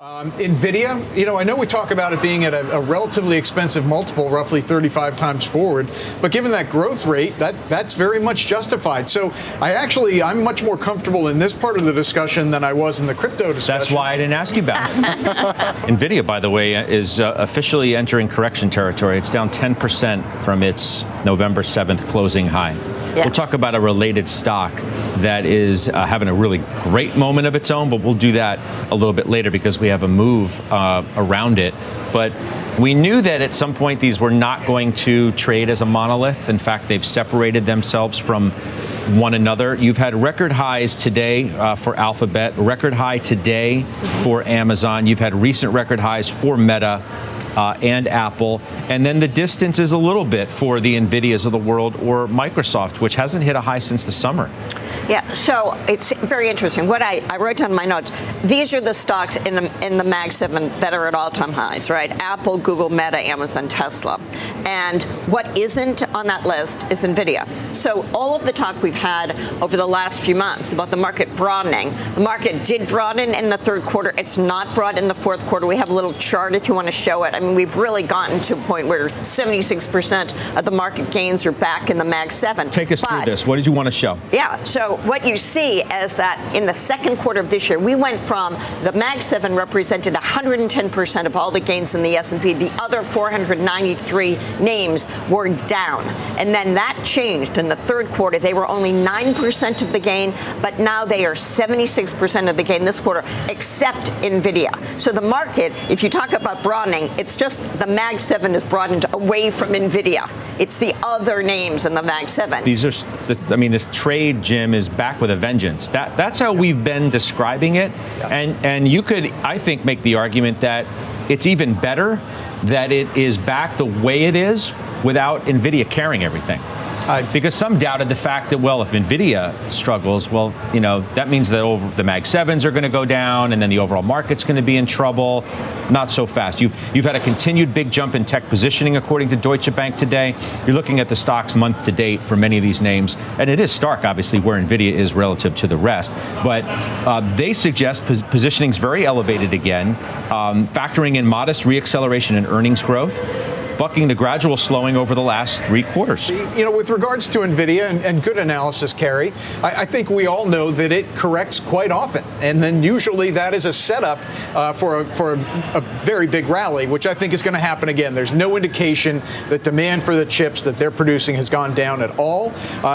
Nvidia, I know we talk about it being at a relatively expensive multiple, roughly 35 times forward, but given that growth rate, that's very much justified. So I'm much more comfortable in this part of the discussion than I was in the crypto discussion. That's why I didn't ask you about it. Nvidia, by the way, is officially entering correction territory. It's down 10% from its November 7th closing high. Yeah. We'll talk about a related stock that is having a really great moment of its own, but we'll do that a little bit later because we have a move around it. But we knew that at some point these were not going to trade as a monolith. In fact, they've separated themselves from one another. You've had record highs today for Alphabet, record high today for Amazon. You've had recent record highs for Meta and Apple. And then the distance is a little bit for the Nvidias of the world or Microsoft, which hasn't hit a high since the summer. Yeah, so it's very interesting. What I wrote down in my notes, these are the stocks in the Mag 7 that are at all-time highs, right? Apple, Google, Meta, Amazon, Tesla. And what isn't on that list is Nvidia. So all of the talk we've had over the last few months about the market broadening, the market did broaden in the third quarter. It's not broad in the fourth quarter. We have a little chart if you want to show it. I mean, we've really gotten to a point where 76% of the market gains are back in the Mag 7. Take us through this. What did you want to show? Yeah, so what you see is that in the second quarter of this year, we went from the Mag 7 represented 110% of all the gains in the S&P. The other 493 names were down. And then that changed in the third quarter. They were only 9% of the gain, but now they are 76% of the gain this quarter, except Nvidia. So the market, if you talk about broadening, it's just the Mag 7 is broadened away from Nvidia. It's the other names in the Mag 7. This trade, Jim, is back with a vengeance. That's how we've been describing it. Yeah. And you could, I think, make the argument that it's even better that it is back the way it is without Nvidia carrying everything. Because some doubted the fact that, well, if Nvidia struggles, well, that means that the Mag 7s are going to go down and then the overall market's going to be in trouble. Not so fast. You've had a continued big jump in tech positioning, according to Deutsche Bank today. You're looking at the stocks month to date for many of these names. And it is stark, obviously, where Nvidia is relative to the rest. But they suggest positioning's very elevated again, factoring in modest reacceleration in earnings growth, bucking the gradual slowing over the last 3 quarters. With regards to Nvidia, and good analysis, Carrie, I think we all know that it corrects quite often. And then usually that is a setup for a very big rally, which I think is going to happen again. There's no indication that demand for the chips that they're producing has gone down at all.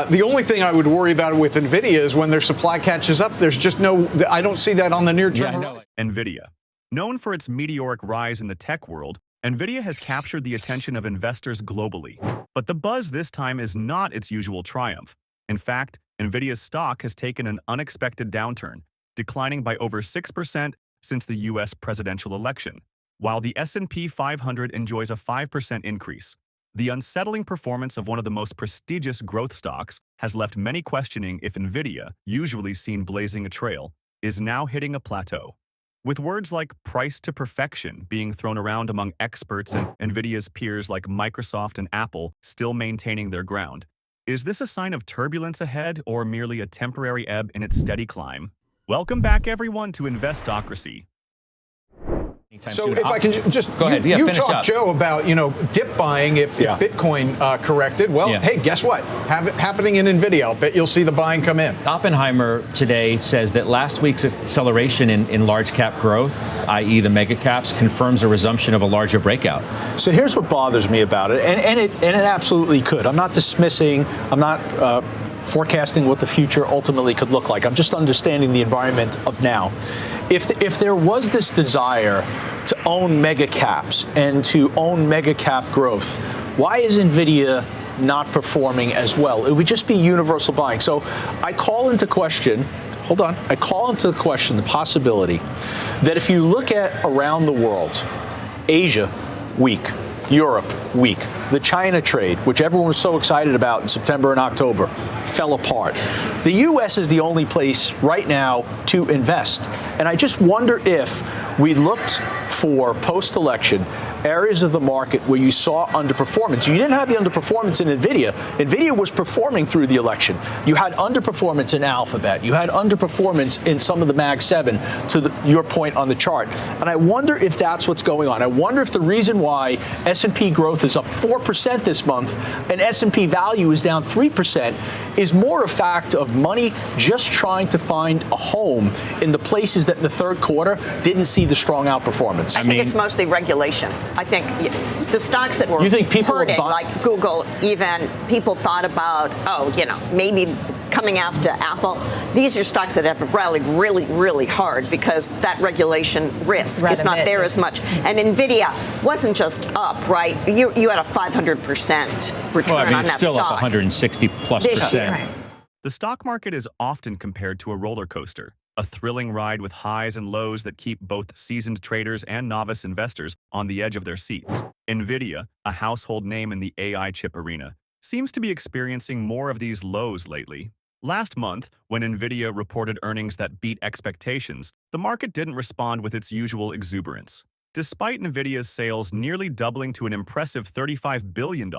The only thing I would worry about with Nvidia is when their supply catches up, there's just I don't see that on the near term. Yeah, Nvidia, known for its meteoric rise in the tech world, Nvidia has captured the attention of investors globally. But the buzz this time is not its usual triumph. In fact, Nvidia's stock has taken an unexpected downturn, declining by over 6% since the U.S. presidential election, while the S&P 500 enjoys a 5% increase. The unsettling performance of one of the most prestigious growth stocks has left many questioning if Nvidia, usually seen blazing a trail, is now hitting a plateau. With words like price to perfection being thrown around among experts and Nvidia's peers like Microsoft and Apple still maintaining their ground, is this a sign of turbulence ahead or merely a temporary ebb in its steady climb? Welcome back, everyone, to Investocracy. So if I can just, go ahead. You talked, Joe, about, dip buying if Bitcoin corrected. Well, hey, guess what? Happening in Nvidia. I'll bet you'll see the buying come in. Oppenheimer today says that last week's acceleration in large cap growth, i.e. the mega caps, confirms a resumption of a larger breakout. So here's what bothers me about it, and it absolutely could. I'm not dismissing, I'm not forecasting what the future ultimately could look like. I'm just understanding the environment of now. If there was this desire to own mega caps and to own mega cap growth, why is Nvidia not performing as well? It would just be universal buying. So I call into question, the possibility that if you look at around the world, Asia, weak. Europe, weak. The China trade, which everyone was so excited about in September and October, fell apart. The U.S. is the only place right now to invest. And I just wonder if we looked for post-election areas of the market where you saw underperformance. You didn't have the underperformance in Nvidia. Nvidia was performing through the election. You had underperformance in Alphabet. You had underperformance in some of the Mag 7, to your point on the chart. And I wonder if that's what's going on. I wonder if the reason why S&P growth is up 4% this month and S&P value is down 3% is more a fact of money just trying to find a home in the places that in the third quarter didn't see the strong outperformance. I think it's mostly regulation. I think the stocks that were hurting, like Google, even people thought about, maybe coming after Apple. These are stocks that have rallied really, really hard because that regulation risk is not there as much. And Nvidia wasn't just up, right? You had a 500% return on that stock. It's still up 160 plus percent. The stock market is often compared to a roller coaster, a thrilling ride with highs and lows that keep both seasoned traders and novice investors on the edge of their seats. Nvidia, a household name in the AI chip arena, seems to be experiencing more of these lows lately. Last month, when Nvidia reported earnings that beat expectations, the market didn't respond with its usual exuberance. Despite Nvidia's sales nearly doubling to an impressive $35 billion,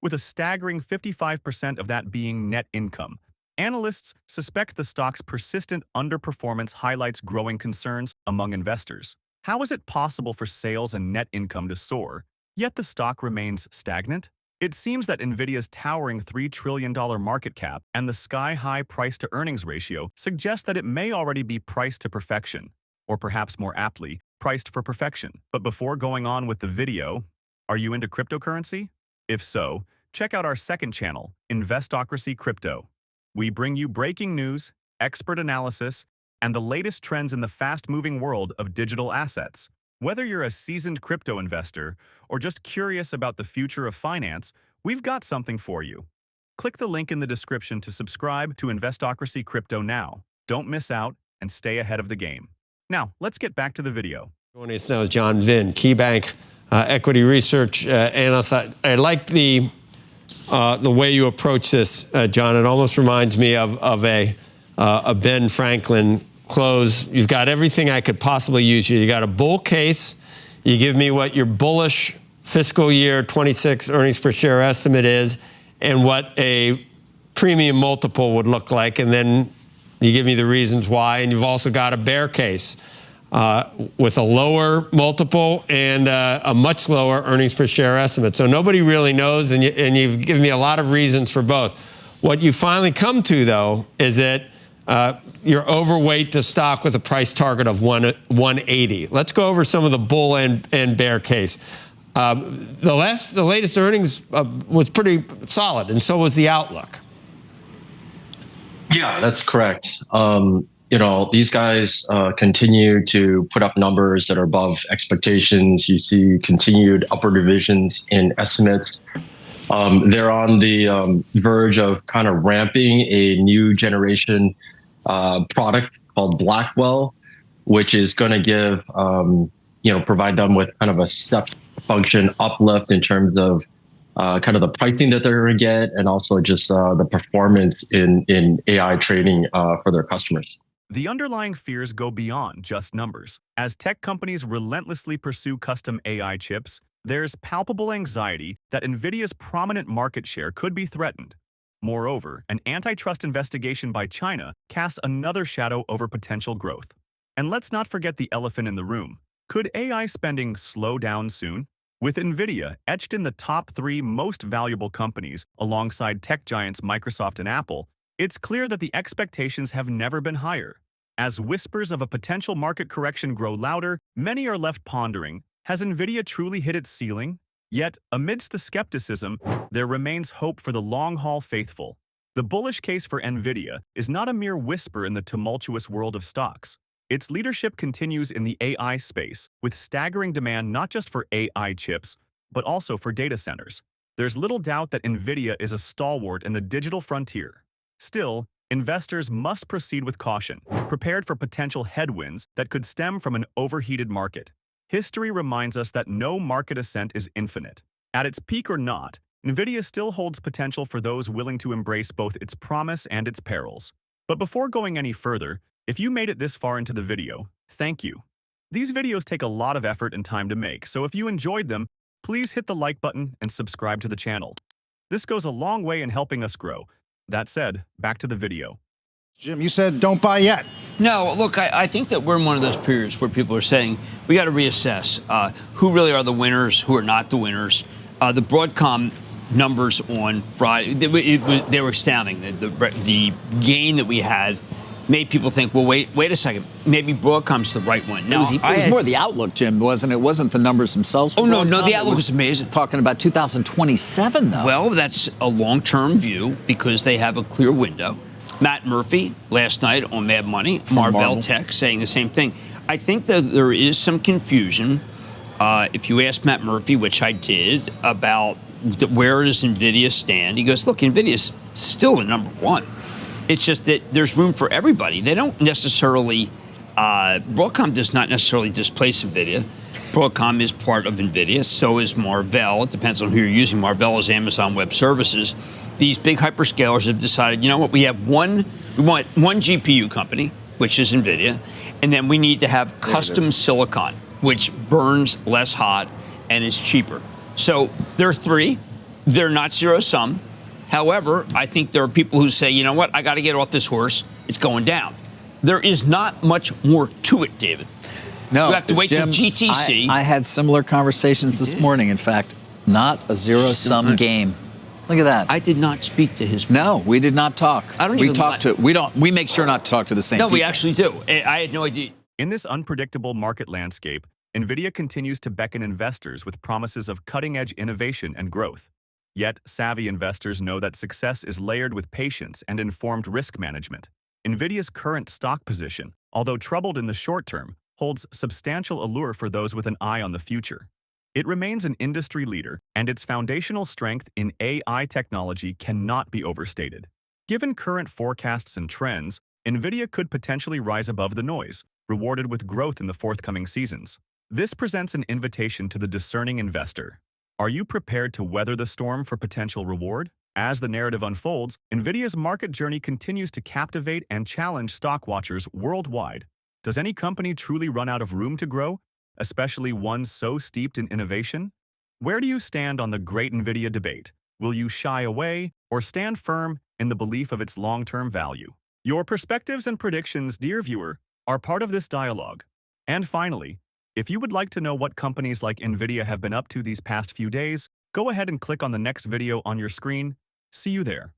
with a staggering 55% of that being net income, analysts suspect the stock's persistent underperformance highlights growing concerns among investors. How is it possible for sales and net income to soar, yet the stock remains stagnant? It seems that Nvidia's towering $3 trillion market cap and the sky-high price-to-earnings ratio suggest that it may already be priced to perfection, or perhaps more aptly, priced for perfection. But before going on with the video, are you into cryptocurrency? If so, check out our second channel, Investocracy Crypto. We bring you breaking news, expert analysis, and the latest trends in the fast-moving world of digital assets. Whether you're a seasoned crypto investor or just curious about the future of finance, we've got something for you. Click the link in the description to subscribe to Investocracy Crypto now. Don't miss out and stay ahead of the game. Now, let's get back to the video. Joining us now is John Vinn, KeyBank equity research analyst. I like the way you approach this, John. It almost reminds me of a Ben Franklin close. You've got everything I could possibly use. You got a bull case. You give me what your bullish fiscal year 26 earnings per share estimate is and what a premium multiple would look like. And then you give me the reasons why. And you've also got a bear case with a lower multiple and a much lower earnings per share estimate. So nobody really knows. And you've given me a lot of reasons for both. What you finally come to, though, is that you're overweight the stock with a price target of 180. Let's go over some of the bull and bear case. The latest earnings was pretty solid, and so was the outlook. Yeah, that's correct. These guys continue to put up numbers that are above expectations. You see continued upward revisions in estimates. They're on the verge of kind of ramping a new generation product called Blackwell, which is going to give, provide them with kind of a step function uplift in terms of kind of the pricing that they're going to get and also just the performance in AI trading for their customers. The underlying fears go beyond just numbers. As tech companies relentlessly pursue custom AI chips, there's palpable anxiety that Nvidia's prominent market share could be threatened. Moreover, an antitrust investigation by China casts another shadow over potential growth. And let's not forget the elephant in the room. Could AI spending slow down soon? With Nvidia etched in the top 3 most valuable companies alongside tech giants Microsoft and Apple, it's clear that the expectations have never been higher. As whispers of a potential market correction grow louder, many are left pondering, has Nvidia truly hit its ceiling? Yet, amidst the skepticism, there remains hope for the long-haul faithful. The bullish case for Nvidia is not a mere whisper in the tumultuous world of stocks. Its leadership continues in the AI space, with staggering demand not just for AI chips, but also for data centers. There's little doubt that Nvidia is a stalwart in the digital frontier. Still, investors must proceed with caution, prepared for potential headwinds that could stem from an overheated market. History reminds us that no market ascent is infinite. At its peak or not, Nvidia still holds potential for those willing to embrace both its promise and its perils. But before going any further, if you made it this far into the video, thank you. These videos take a lot of effort and time to make, so if you enjoyed them, please hit the like button and subscribe to the channel. This goes a long way in helping us grow. That said, back to the video. Jim, you said don't buy yet. No, look, I think that we're in one of those periods where people are saying we got to reassess who really are the winners, who are not the winners. The Broadcom numbers on Friday, they were astounding. The gain that we had made people think, well, wait a second, maybe Broadcom's the right one. Now, it was more the outlook, Jim, wasn't it? It wasn't the numbers themselves. Oh, no, the outlook was amazing. Talking about 2027, though. Well, that's a long-term view because they have a clear window. Matt Murphy last night on Mad Money, Marvell Tech, saying the same thing. I think that there is some confusion. If you ask Matt Murphy, which I did, about where does NVIDIA stand, he goes, look, NVIDIA's still the number one. It's just that there's room for everybody. They don't necessarily, Broadcom does not necessarily displace NVIDIA. Broadcom is part of NVIDIA, so is Marvell. It depends on who you're using. Marvell is Amazon Web Services. These big hyperscalers have decided, you know what, we want one GPU company, which is NVIDIA, and then we need to have custom silicon, which burns less hot and is cheaper. So there are three. They're not zero-sum. However, I think there are people who say, you know what, I got to get off this horse. It's going down. There is not much more to it, David. No, you have to wait Jim, till GTC. I had similar conversations this morning. In fact, not a zero-sum game. Look at that. I did not speak to his. No, we did not talk. I don't we even talk to. We don't. We make sure not to talk to the same. No, people. we actually do. I had no idea. In this unpredictable market landscape, Nvidia continues to beckon investors with promises of cutting-edge innovation and growth. Yet, savvy investors know that success is layered with patience and informed risk management. Nvidia's current stock position, although troubled in the short term, holds substantial allure for those with an eye on the future. It remains an industry leader, and its foundational strength in AI technology cannot be overstated. Given current forecasts and trends, Nvidia could potentially rise above the noise, rewarded with growth in the forthcoming seasons. This presents an invitation to the discerning investor. Are you prepared to weather the storm for potential reward? As the narrative unfolds, Nvidia's market journey continues to captivate and challenge stock watchers worldwide. Does any company truly run out of room to grow, especially one so steeped in innovation? Where do you stand on the great Nvidia debate? Will you shy away or stand firm in the belief of its long-term value? Your perspectives and predictions, dear viewer, are part of this dialogue. And finally, if you would like to know what companies like Nvidia have been up to these past few days, go ahead and click on the next video on your screen. See you there.